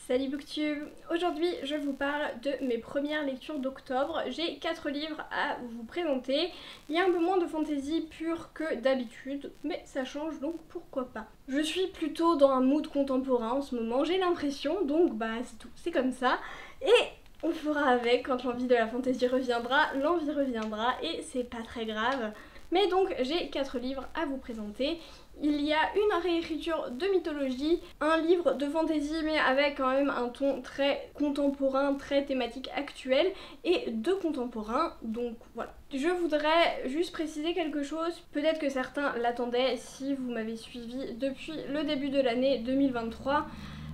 Salut Booktube! Aujourd'hui je vous parle de mes premières lectures d'octobre. J'ai 4 livres à vous présenter. Il y a un peu moins de fantaisie pure que d'habitude, mais ça change donc pourquoi pas. Je suis plutôt dans un mood contemporain en ce moment, j'ai l'impression, donc c'est tout, c'est comme ça. Et on fera avec, quand l'envie de la fantaisie reviendra, l'envie reviendra et c'est pas très grave. Mais donc j'ai 4 livres à vous présenter. Il y a une réécriture de mythologie, un livre de fantasy mais avec quand même un ton très contemporain, très thématique actuelle, et 2 contemporains, donc voilà. Je voudrais juste préciser quelque chose, peut-être que certains l'attendaient si vous m'avez suivi depuis le début de l'année 2023,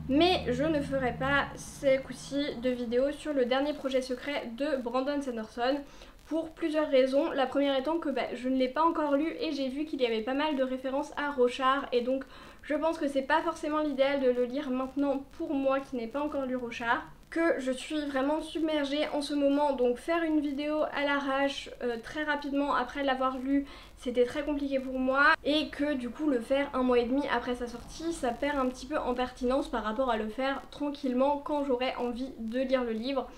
mais je ne ferai pas ce coup-ci de vidéo sur le dernier projet secret de Brandon Sanderson. Pour plusieurs raisons. La première étant que je ne l'ai pas encore lu et j'ai vu qu'il y avait pas mal de références à Rochard et donc je pense que c'est pas forcément l'idéal de le lire maintenant pour moi qui n'ai pas encore lu Rochard. Que je suis vraiment submergée en ce moment, donc faire une vidéo à l'arrache très rapidement après l'avoir lu, c'était très compliqué pour moi, et que du coup le faire un mois et demi après sa sortie, ça perd un petit peu en pertinence par rapport à le faire tranquillement quand j'aurai envie de lire le livre.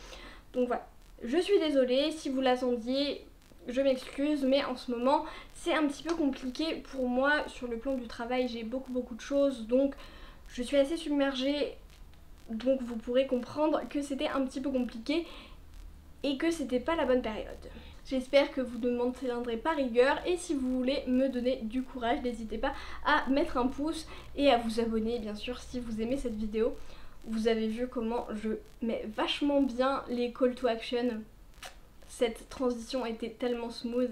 Donc voilà. Je suis désolée, si vous l'attendiez, je m'excuse, mais en ce moment, c'est un petit peu compliqué pour moi. Sur le plan du travail, j'ai beaucoup de choses, donc je suis assez submergée. Donc vous pourrez comprendre que c'était un petit peu compliqué et que c'était pas la bonne période. J'espère que vous ne m'en tiendrez pas rigueur et si vous voulez me donner du courage, n'hésitez pas à mettre un pouce et à vous abonner bien sûr si vous aimez cette vidéo. Vous avez vu comment je mets vachement bien les call to action. Cette transition était tellement smooth.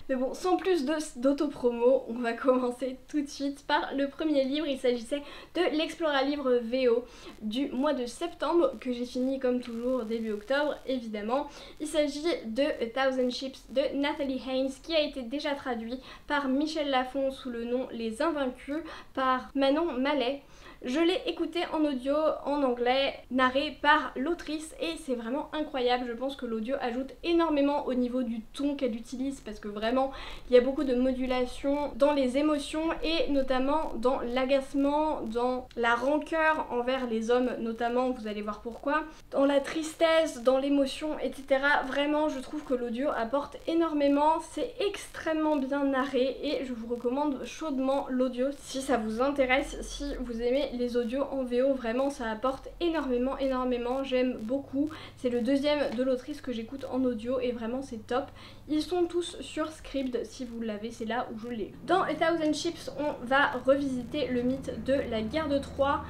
Mais bon, sans plus d'auto-promo, on va commencer tout de suite par le premier livre. Il s'agissait de l'Explora Livre VO du mois de septembre, que j'ai fini comme toujours début octobre, évidemment. Il s'agit de A Thousand Ships de Natalie Haynes, qui a été déjà traduit par Michel Lafon sous le nom Les Invaincus, par Manon Mallet. Je l'ai écouté en audio, en anglais, narré par l'autrice et c'est vraiment incroyable. Je pense que l'audio ajoute énormément au niveau du ton qu'elle utilise parce que vraiment il y a beaucoup de modulation dans les émotions et notamment dans l'agacement, dans la rancœur envers les hommes notamment, vous allez voir pourquoi, dans la tristesse, dans l'émotion, etc. Vraiment je trouve que l'audio apporte énormément, c'est extrêmement bien narré et je vous recommande chaudement l'audio si ça vous intéresse, si vous aimez les audios en VO, vraiment ça apporte énormément, j'aime beaucoup. C'est le deuxième de l'autrice que j'écoute en audio et vraiment c'est top. Ils sont tous sur Scribd, si vous l'avez, c'est là où je l'ai. Dans A Thousand Ships, on va revisiter le mythe de la guerre de Troie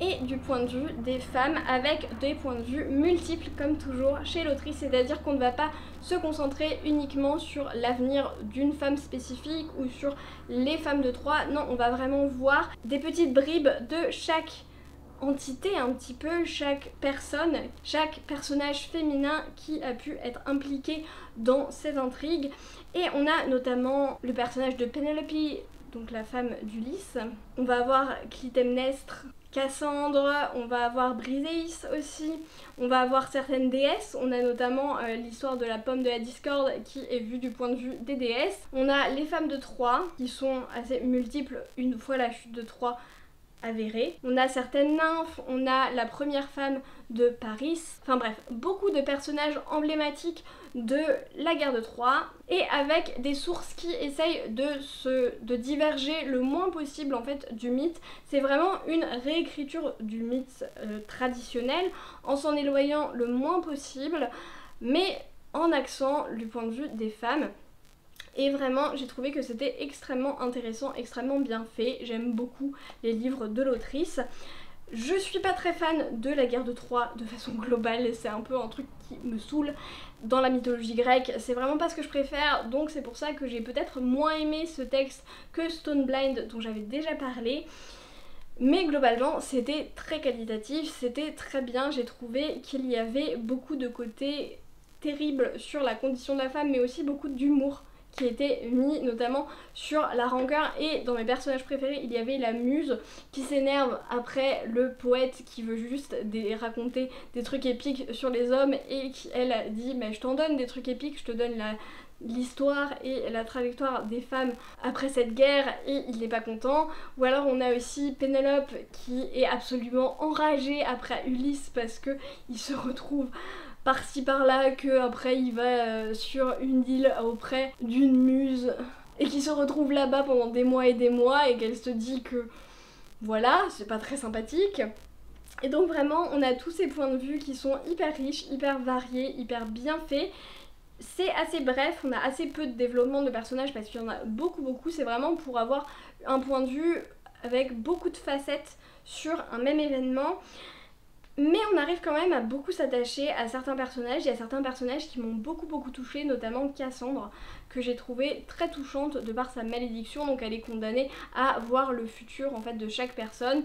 et du point de vue des femmes avec des points de vue multiples comme toujours chez l'autrice, c'est-à-dire qu'on ne va pas se concentrer uniquement sur l'avenir d'une femme spécifique ou sur les femmes de Troie, non, on va vraiment voir des petites bribes de chaque entité un petit peu, chaque personne, chaque personnage féminin qui a pu être impliqué dans ces intrigues. Et on a notamment le personnage de Penelope, donc la femme d'Ulysse. On va avoir Clytemnestre, Cassandre, on va avoir Briseis aussi, on va avoir certaines déesses, on a notamment l'histoire de la pomme de la discorde qui est vue du point de vue des déesses. On a les femmes de Troie qui sont assez multiples une fois la chute de Troie avérée. On a certaines nymphes, on a la première femme de Paris, enfin bref, beaucoup de personnages emblématiques de la guerre de Troie et avec des sources qui essayent de diverger le moins possible en fait du mythe. C'est vraiment une réécriture du mythe traditionnel en s'en éloignant le moins possible mais en accent du point de vue des femmes. Et vraiment j'ai trouvé que c'était extrêmement intéressant, extrêmement bien fait, j'aime beaucoup les livres de l'autrice. Je suis pas très fan de la guerre de Troie de façon globale, c'est un peu un truc qui me saoule dans la mythologie grecque, c'est vraiment pas ce que je préfère, donc c'est pour ça que j'ai peut-être moins aimé ce texte que Stoneblind dont j'avais déjà parlé. Mais globalement c'était très qualitatif, c'était très bien, j'ai trouvé qu'il y avait beaucoup de côtés terribles sur la condition de la femme mais aussi beaucoup d'humour qui était mis notamment sur la rancœur et dans mes personnages préférés il y avait la muse qui s'énerve après le poète qui veut juste raconter des trucs épiques sur les hommes et qui elle dit mais je t'en donne des trucs épiques, je te donne l'histoire et la trajectoire des femmes après cette guerre et il n'est pas content. Ou alors on a aussi Pénélope qui est absolument enragée après Ulysse parce que il se retrouve par-ci par-là, que après il va sur une île auprès d'une muse et qui se retrouve là-bas pendant des mois et qu'elle se dit que voilà, c'est pas très sympathique. Et donc vraiment on a tous ces points de vue qui sont hyper riches, hyper variés, hyper bien faits. C'est assez bref, on a assez peu de développement de personnages parce qu'il y en a beaucoup, c'est vraiment pour avoir un point de vue avec beaucoup de facettes sur un même événement. Mais on arrive quand même à beaucoup s'attacher à certains personnages. Il y a certains personnages qui m'ont beaucoup touchée, notamment Cassandre, que j'ai trouvé très touchante de par sa malédiction. Donc elle est condamnée à voir le futur en fait de chaque personne.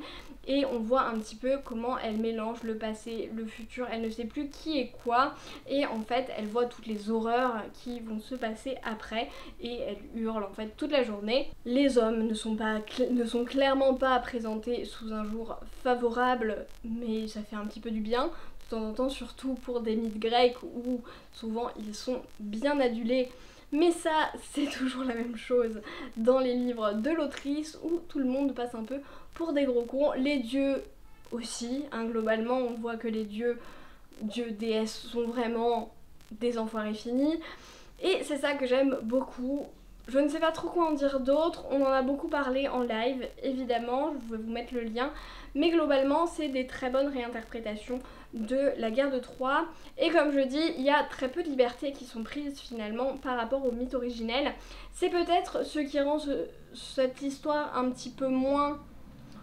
Et on voit un petit peu comment elle mélange le passé, le futur, elle ne sait plus qui est quoi. Et en fait elle voit toutes les horreurs qui vont se passer après. Et elle hurle en fait toute la journée. Les hommes ne sont clairement pas présentés sous un jour favorable, mais ça fait un petit peu du bien. De temps en temps, surtout pour des mythes grecs où souvent ils sont bien adulés. Mais ça, c'est toujours la même chose dans les livres de l'autrice où tout le monde passe un peu pour des gros cons. Les dieux aussi, hein, globalement, on voit que les dieux, déesses, sont vraiment des enfoirés finis. Et c'est ça que j'aime beaucoup. Je ne sais pas trop quoi en dire d'autre, on en a beaucoup parlé en live, évidemment, je vais vous mettre le lien. Mais globalement, c'est des très bonnes réinterprétations de la guerre de Troie. Et comme je dis, il y a très peu de libertés qui sont prises finalement par rapport au mythe originel. C'est peut-être ce qui rend cette histoire un petit peu moins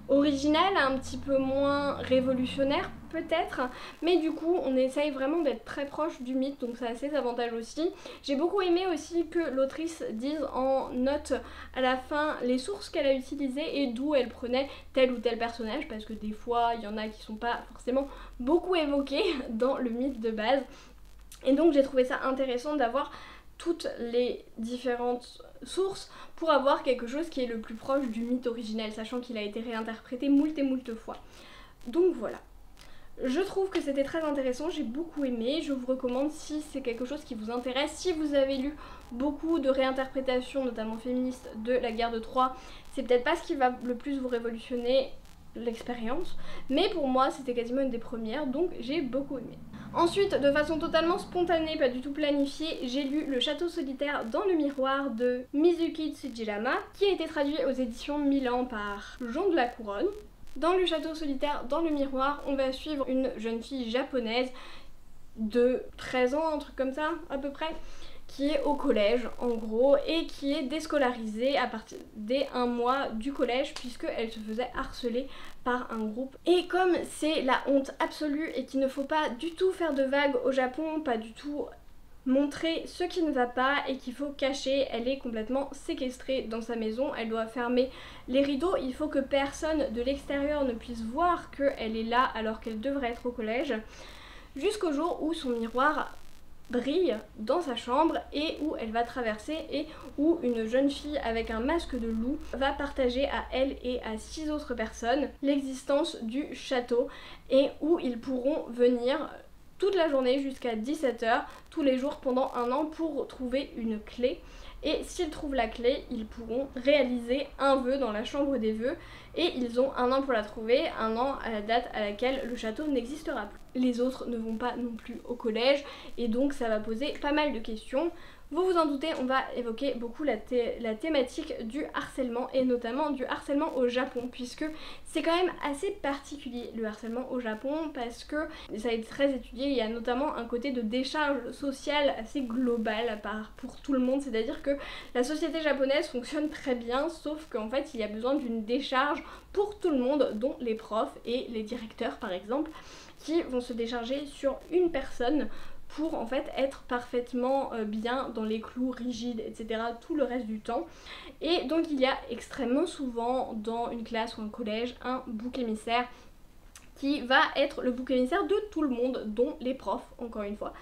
originale, un petit peu moins révolutionnaire peut-être, mais du coup on essaye vraiment d'être très proche du mythe, donc ça a ses avantages aussi. J'ai beaucoup aimé aussi que l'autrice dise en note à la fin les sources qu'elle a utilisées et d'où elle prenait tel ou tel personnage, parce que des fois il y en a qui sont pas forcément beaucoup évoqués dans le mythe de base. Et donc j'ai trouvé ça intéressant d'avoir toutes les différentes sources pour avoir quelque chose qui est le plus proche du mythe originel, sachant qu'il a été réinterprété moult et moult fois. Donc voilà. Je trouve que c'était très intéressant, j'ai beaucoup aimé, je vous recommande si c'est quelque chose qui vous intéresse. Si vous avez lu beaucoup de réinterprétations, notamment féministes, de la guerre de Troie, c'est peut-être pas ce qui va le plus vous révolutionner l'expérience, mais pour moi c'était quasiment une des premières, donc j'ai beaucoup aimé. Ensuite, de façon totalement spontanée, pas du tout planifiée, j'ai lu Le Château solitaire dans le miroir de Mizuki Tsujirama, qui a été traduit aux éditions Milan par Jean de la Couronne. Dans Le Château solitaire dans le miroir, on va suivre une jeune fille japonaise de 13 ans, un truc comme ça à peu près, qui est au collège en gros et qui est déscolarisée à partir des 1 mois du collège puisqu'elle se faisait harceler par un groupe. Et comme c'est la honte absolue et qu'il ne faut pas du tout faire de vagues au Japon, pas du tout montrer ce qui ne va pas et qu'il faut cacher, elle est complètement séquestrée dans sa maison, elle doit fermer les rideaux, il faut que personne de l'extérieur ne puisse voir qu'elle est là alors qu'elle devrait être au collège, jusqu'au jour où son miroir brille dans sa chambre et où elle va traverser et où une jeune fille avec un masque de loup va partager à elle et à 6 autres personnes l'existence du château et où ils pourront venir toute la journée jusqu'à 17 h tous les jours pendant 1 an pour trouver une clé. Et s'ils trouvent la clé, ils pourront réaliser un vœu dans la chambre des vœux et ils ont 1 an pour la trouver, 1 an à la date à laquelle le château n'existera plus. Les autres ne vont pas non plus au collège et donc ça va poser pas mal de questions. Vous vous en doutez, on va évoquer beaucoup la thématique du harcèlement et notamment du harcèlement au Japon puisque c'est quand même assez particulier le harcèlement au Japon parce que ça a été très étudié, il y a notamment un côté de décharge sociale assez global pour tout le monde, c'est-à-dire que la société japonaise fonctionne très bien sauf qu'en fait il y a besoin d'une décharge pour tout le monde dont les profs et les directeurs par exemple qui vont se décharger sur une personne pour en fait être parfaitement bien dans les clous rigides etc tout le reste du temps. Et donc il y a extrêmement souvent dans une classe ou un collège un bouc émissaire qui va être le bouc émissaire de tout le monde dont les profs encore une fois.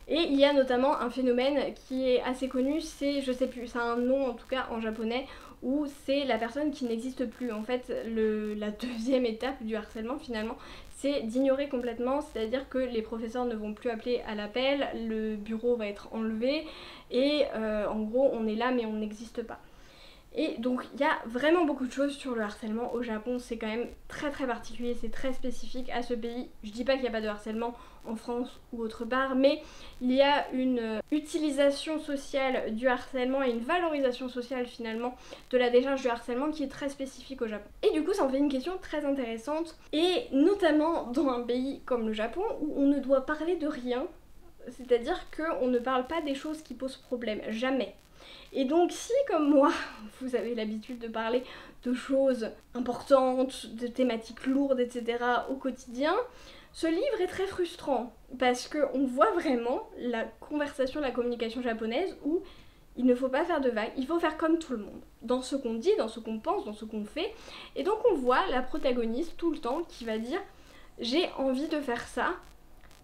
Et il y a notamment un phénomène qui est assez connu, c'est, je sais plus, ça a un nom en tout cas en japonais, où c'est la personne qui n'existe plus. En fait, la deuxième étape du harcèlement finalement, c'est d'ignorer complètement, c'est-à-dire que les professeurs ne vont plus appeler à l'appel, le bureau va être enlevé et en gros on est là mais on n'existe pas. Et donc il y a vraiment beaucoup de choses sur le harcèlement au Japon, c'est quand même très très particulier, c'est très spécifique à ce pays. Je dis pas qu'il n'y a pas de harcèlement en France ou autre part, mais il y a une utilisation sociale du harcèlement et une valorisation sociale finalement de la décharge du harcèlement qui est très spécifique au Japon. Et du coup ça en fait une question très intéressante, et notamment dans un pays comme le Japon où on ne doit parler de rien, c'est-à-dire qu'on ne parle pas des choses qui posent problème, jamais. Et donc si, comme moi, vous avez l'habitude de parler de choses importantes, de thématiques lourdes, etc. au quotidien, ce livre est très frustrant parce qu'on voit vraiment la conversation, la communication japonaise où il ne faut pas faire de vagues, il faut faire comme tout le monde, dans ce qu'on dit, dans ce qu'on pense, dans ce qu'on fait. Et donc on voit la protagoniste tout le temps qui va dire « j'ai envie de faire ça,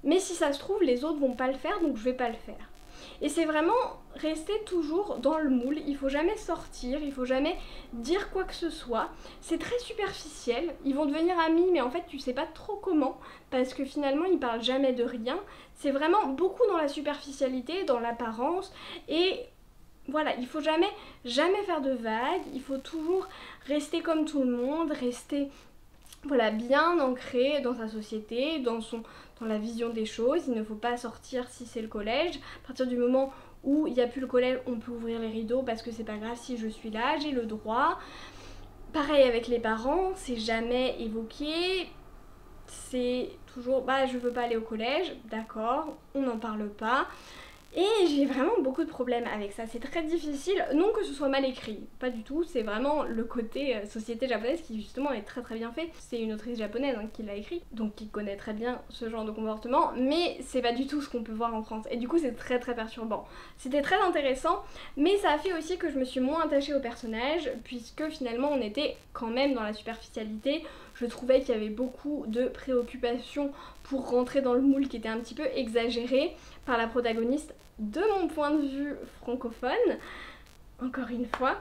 mais si ça se trouve les autres vont pas le faire donc je vais pas le faire ». Et c'est vraiment rester toujours dans le moule, il faut jamais sortir, il faut jamais dire quoi que ce soit. C'est très superficiel, ils vont devenir amis mais en fait tu sais pas trop comment, parce que finalement ils parlent jamais de rien. C'est vraiment beaucoup dans la superficialité, dans l'apparence, et voilà, il faut jamais faire de vagues, il faut toujours rester comme tout le monde, rester voilà, bien ancré dans sa société, dans la vision des choses. Il ne faut pas sortir si c'est le collège. À partir du moment où il n'y a plus le collège, on peut ouvrir les rideaux parce que c'est pas grave si je suis là, j'ai le droit. Pareil avec les parents, c'est jamais évoqué. C'est toujours, bah je veux pas aller au collège, d'accord, on n'en parle pas. Et j'ai vraiment beaucoup de problèmes avec ça, c'est très difficile, non que ce soit mal écrit, pas du tout, c'est vraiment le côté société japonaise qui justement est très très bien fait. C'est une autrice japonaise qui l'a écrit, donc qui connaît très bien ce genre de comportement, mais c'est pas du tout ce qu'on peut voir en France, et du coup c'est très très perturbant. C'était très intéressant, mais ça a fait aussi que je me suis moins attachée au personnage, puisque finalement on était quand même dans la superficialité. Je trouvais qu'il y avait beaucoup de préoccupations pour rentrer dans le moule qui était un petit peu exagéré par la protagoniste de mon point de vue francophone, encore une fois.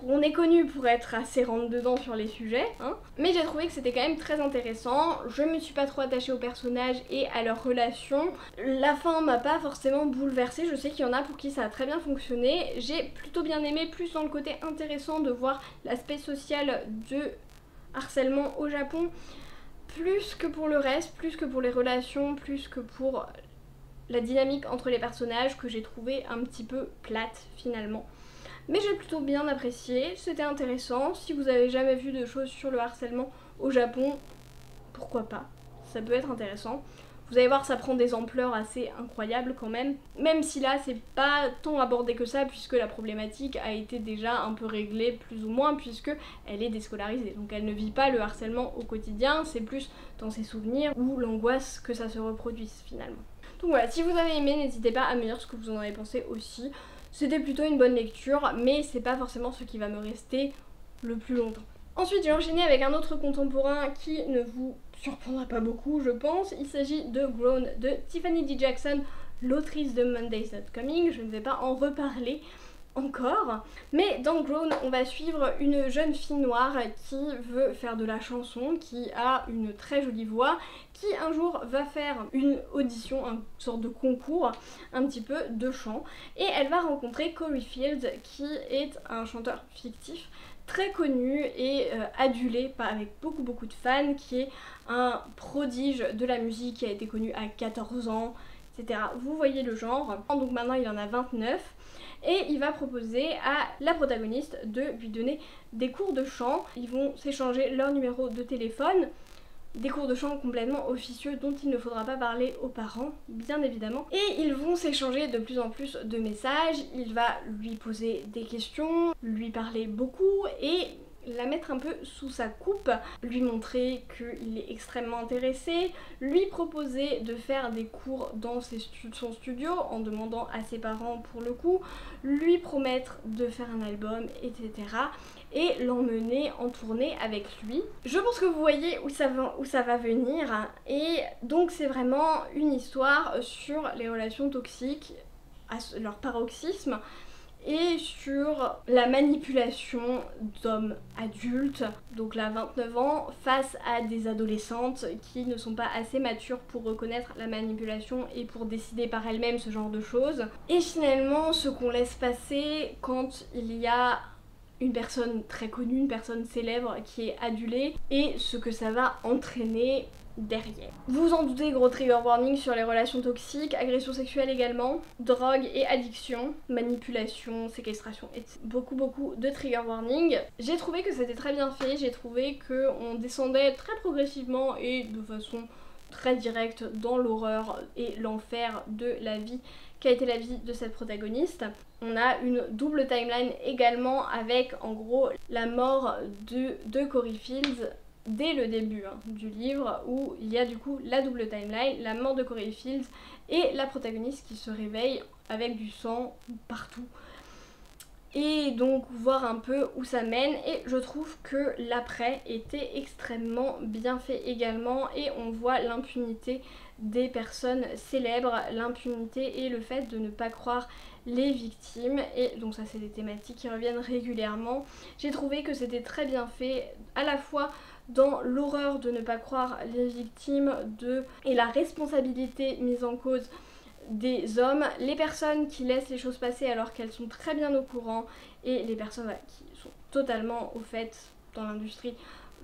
On est connu pour être assez rentre-dedans sur les sujets, mais j'ai trouvé que c'était quand même très intéressant. Je me suis pas trop attachée aux personnages et à leurs relations. La fin m'a pas forcément bouleversée, je sais qu'il y en a pour qui ça a très bien fonctionné. J'ai plutôt bien aimé, plus dans le côté intéressant de voir l'aspect social de harcèlement au Japon, plus que pour le reste, plus que pour les relations, plus que pour la dynamique entre les personnages que j'ai trouvé un petit peu plate finalement. Mais j'ai plutôt bien apprécié, c'était intéressant. Si vous avez jamais vu de choses sur le harcèlement au Japon, pourquoi pas, ça peut être intéressant. Vous allez voir, ça prend des ampleurs assez incroyables quand même. Même si là, c'est pas tant abordé que ça, puisque la problématique a été déjà un peu réglée, plus ou moins, puisque elle est déscolarisée. Donc elle ne vit pas le harcèlement au quotidien, c'est plus dans ses souvenirs ou l'angoisse que ça se reproduise finalement. Donc voilà, si vous avez aimé, n'hésitez pas à me dire ce que vous en avez pensé aussi. C'était plutôt une bonne lecture, mais c'est pas forcément ce qui va me rester le plus longtemps. Ensuite, j'ai enchaîné avec un autre contemporain qui ne vous surprendra pas beaucoup, je pense. Il s'agit de Grown de Tiffany D. Jackson, l'autrice de Monday's Not Coming. Je ne vais pas en reparler encore, mais dans Grown on va suivre une jeune fille noire qui veut faire de la chanson, qui a une très jolie voix, qui un jour va faire une audition, une sorte de concours un petit peu de chant, et elle va rencontrer Corey Fields qui est un chanteur fictif très connu et adulé avec beaucoup de fans, qui est un prodige de la musique, qui a été connu à 14 ans, etc. Vous voyez le genre. Donc maintenant il en a 29 et il va proposer à la protagoniste de lui donner des cours de chant. Ils vont s'échanger leur numéro de téléphone. Des cours de chant complètement officieux dont il ne faudra pas parler aux parents, bien évidemment. Et ils vont s'échanger de plus en plus de messages, il va lui poser des questions, lui parler beaucoup et la mettre un peu sous sa coupe, lui montrer qu'il est extrêmement intéressé, lui proposer de faire des cours dans son studio en demandant à ses parents pour le coup, lui promettre de faire un album, etc. et l'emmener en tournée avec lui. Je pense que vous voyez où ça va venir, et donc c'est vraiment une histoire sur les relations toxiques à leur paroxysme et sur la manipulation d'hommes adultes, donc là 29 ans, face à des adolescentes qui ne sont pas assez matures pour reconnaître la manipulation et pour décider par elles-mêmes ce genre de choses. Et finalement, ce qu'on laisse passer quand il y a une personne très connue, une personne célèbre qui est adulée, et ce que ça va entraîner derrière. Vous vous en doutez, gros trigger warning sur les relations toxiques, agression sexuelle également, drogue et addiction, manipulation, séquestration, etc. Beaucoup de trigger warning. J'ai trouvé que c'était très bien fait, j'ai trouvé qu'on descendait très progressivement et de façon très directe dans l'horreur et l'enfer de la vie qu'a été la vie de cette protagoniste. On a une double timeline également avec en gros la mort de Corey Fields dès le début du livre, où il y a du coup la double timeline, la mort de Corey Fields et la protagoniste qui se réveille avec du sang partout. Et donc voir un peu où ça mène, et je trouve que l'après était extrêmement bien fait également, et on voit l'impunité des personnes célèbres, l'impunité et le fait de ne pas croire les victimes, et donc ça c'est des thématiques qui reviennent régulièrement. J'ai trouvé que c'était très bien fait, à la fois dans l'horreur de ne pas croire les victimes et la responsabilité mise en cause des hommes, les personnes qui laissent les choses passer alors qu'elles sont très bien au courant, et les personnes qui sont totalement au fait dans l'industrie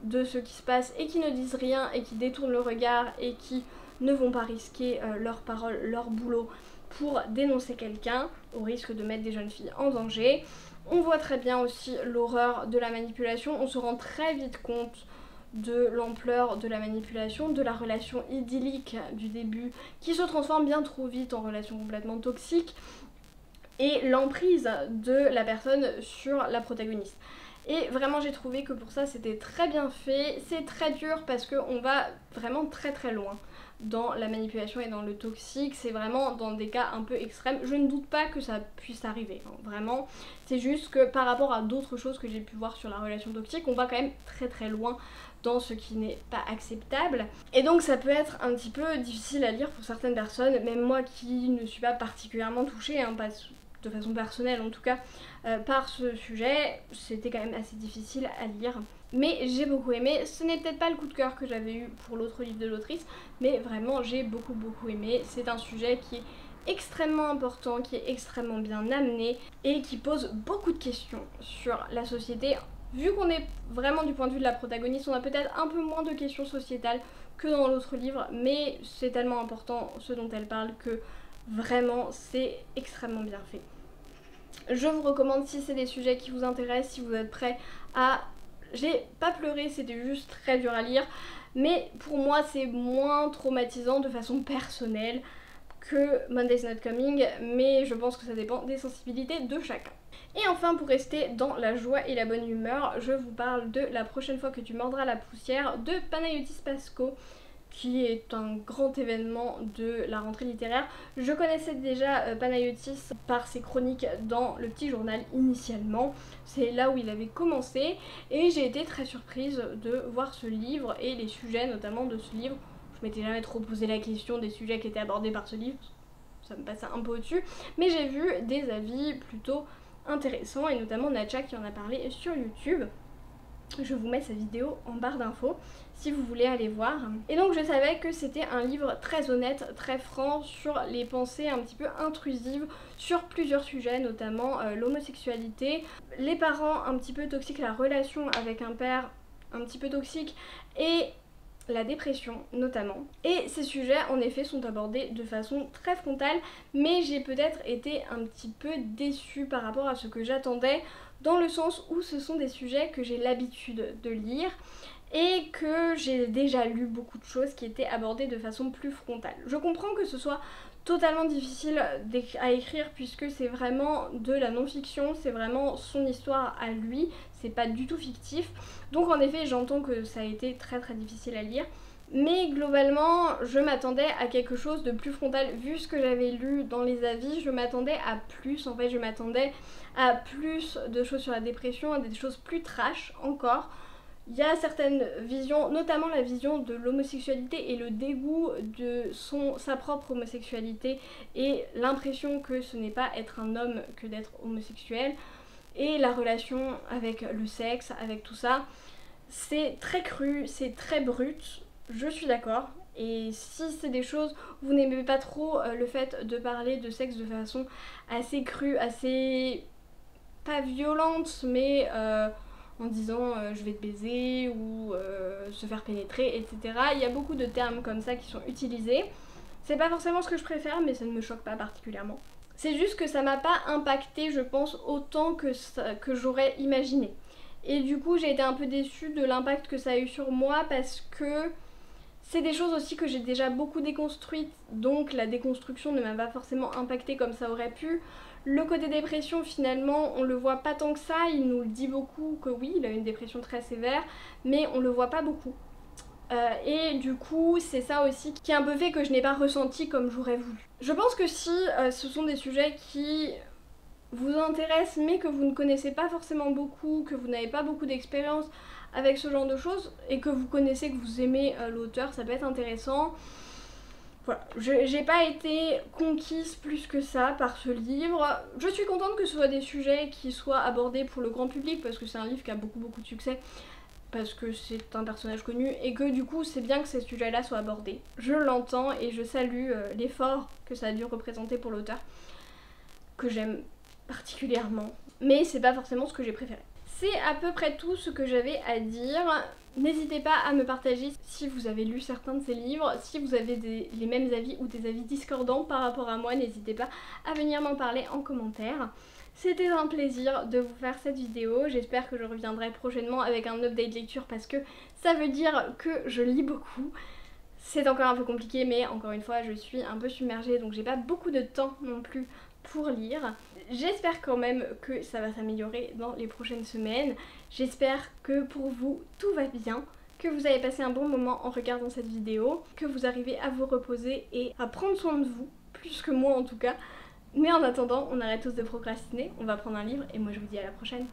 de ce qui se passe et qui ne disent rien et qui détournent le regard et qui ne vont pas risquer leurs paroles, leur boulot pour dénoncer quelqu'un au risque de mettre des jeunes filles en danger. On voit très bien aussi l'horreur de la manipulation, on se rend très vite compte de l'ampleur de la manipulation, de la relation idyllique du début qui se transforme bien trop vite en relation complètement toxique, et l'emprise de la personne sur la protagoniste. Et vraiment j'ai trouvé que pour ça c'était très bien fait. C'est très dur parce qu'on va vraiment très loin dans la manipulation et dans le toxique, c'est vraiment dans des cas un peu extrêmes. Je ne doute pas que ça puisse arriver, vraiment. C'est juste que par rapport à d'autres choses que j'ai pu voir sur la relation toxique, on va quand même très loin dans ce qui n'est pas acceptable. Et donc ça peut être un petit peu difficile à lire pour certaines personnes, même moi qui ne suis pas particulièrement touchée, pas de façon personnelle en tout cas, par ce sujet, c'était quand même assez difficile à lire. Mais j'ai beaucoup aimé. Ce n'est peut-être pas le coup de cœur que j'avais eu pour l'autre livre de l'autrice, mais vraiment j'ai beaucoup aimé. C'est un sujet qui est extrêmement important, qui est extrêmement bien amené et qui pose beaucoup de questions sur la société. Vu qu'on est vraiment du point de vue de la protagoniste, on a peut-être un peu moins de questions sociétales que dans l'autre livre, mais c'est tellement important ce dont elle parle que vraiment c'est extrêmement bien fait. Je vous recommande, si c'est des sujets qui vous intéressent, si vous êtes prêts à... J'ai pas pleuré, c'était juste très dur à lire, mais pour moi c'est moins traumatisant de façon personnelle que Monday's Not Coming, mais je pense que ça dépend des sensibilités de chacun. Et enfin, pour rester dans la joie et la bonne humeur, je vous parle de La prochaine fois que tu mordras la poussière de Panayotis Pasco, qui est un grand événement de la rentrée littéraire. Je connaissais déjà Panayotis par ses chroniques dans le petit journal initialement, c'est là où il avait commencé, et j'ai été très surprise de voir ce livre et les sujets notamment de ce livre. Je m'étais jamais trop posé la question des sujets qui étaient abordés par ce livre, ça me passait un peu au-dessus, mais j'ai vu des avis plutôt intéressants, et notamment Natcha qui en a parlé sur YouTube. Je vous mets sa vidéo en barre d'infos si vous voulez aller voir. Et donc je savais que c'était un livre très honnête, très franc sur les pensées un petit peu intrusives sur plusieurs sujets, notamment l'homosexualité, les parents un petit peu toxiques, la relation avec un père un petit peu toxique et la dépression notamment. Et ces sujets en effet sont abordés de façon très frontale, mais j'ai peut-être été un petit peu déçue par rapport à ce que j'attendais, dans le sens où ce sont des sujets que j'ai l'habitude de lire et que j'ai déjà lu beaucoup de choses qui étaient abordées de façon plus frontale. Je comprends que ce soit totalement difficile à écrire puisque c'est vraiment de la non-fiction, c'est vraiment son histoire à lui, c'est pas du tout fictif. Donc en effet j'entends que ça a été très difficile à lire. Mais globalement, je m'attendais à quelque chose de plus frontal. Vu ce que j'avais lu dans les avis, je m'attendais à plus. En fait, je m'attendais à plus de choses sur la dépression, à des choses plus trash encore. Il y a certaines visions, notamment la vision de l'homosexualité et le dégoût de sa propre homosexualité et l'impression que ce n'est pas être un homme que d'être homosexuel, et la relation avec le sexe, avec tout ça. C'est très cru, c'est très brut, je suis d'accord. Et si c'est des choses, vous n'aimez pas trop le fait de parler de sexe de façon assez crue, assez pas violente, mais en disant je vais te baiser ou se faire pénétrer, etc. Il y a beaucoup de termes comme ça qui sont utilisés. C'est pas forcément ce que je préfère, mais ça ne me choque pas particulièrement. C'est juste que ça m'a pas impacté, je pense, autant que j'aurais imaginé. Et du coup, j'ai été un peu déçue de l'impact que ça a eu sur moi parce que c'est des choses aussi que j'ai déjà beaucoup déconstruites, donc la déconstruction ne m'a pas forcément impactée comme ça aurait pu. Le côté dépression, finalement, on le voit pas tant que ça, il nous le dit beaucoup que oui, il a une dépression très sévère, mais on le voit pas beaucoup. Et du coup, c'est ça aussi qui a un peu fait que je n'ai pas ressenti comme j'aurais voulu. Je pense que si ce sont des sujets qui vous intéressent mais que vous ne connaissez pas forcément beaucoup, que vous n'avez pas beaucoup d'expérience avec ce genre de choses et que vous connaissez, que vous aimez l'auteur, ça peut être intéressant. Voilà, j'ai pas été conquise plus que ça par ce livre. Je suis contente que ce soit des sujets qui soient abordés pour le grand public parce que c'est un livre qui a beaucoup de succès, parce que c'est un personnage connu et que du coup c'est bien que ces sujets-là soient abordés. Je l'entends et je salue l'effort que ça a dû représenter pour l'auteur, que j'aime particulièrement, mais c'est pas forcément ce que j'ai préféré. C'est à peu près tout ce que j'avais à dire. N'hésitez pas à me partager si vous avez lu certains de ces livres, si vous avez les mêmes avis ou des avis discordants par rapport à moi, n'hésitez pas à venir m'en parler en commentaire. C'était un plaisir de vous faire cette vidéo, j'espère que je reviendrai prochainement avec un update lecture parce que ça veut dire que je lis beaucoup. C'est encore un peu compliqué mais encore une fois je suis un peu submergée donc j'ai pas beaucoup de temps non plus pour lire. J'espère quand même que ça va s'améliorer dans les prochaines semaines. J'espère que pour vous tout va bien, que vous avez passé un bon moment en regardant cette vidéo, que vous arrivez à vous reposer et à prendre soin de vous, plus que moi en tout cas. Mais en attendant, on arrête tous de procrastiner, on va prendre un livre et moi je vous dis à la prochaine.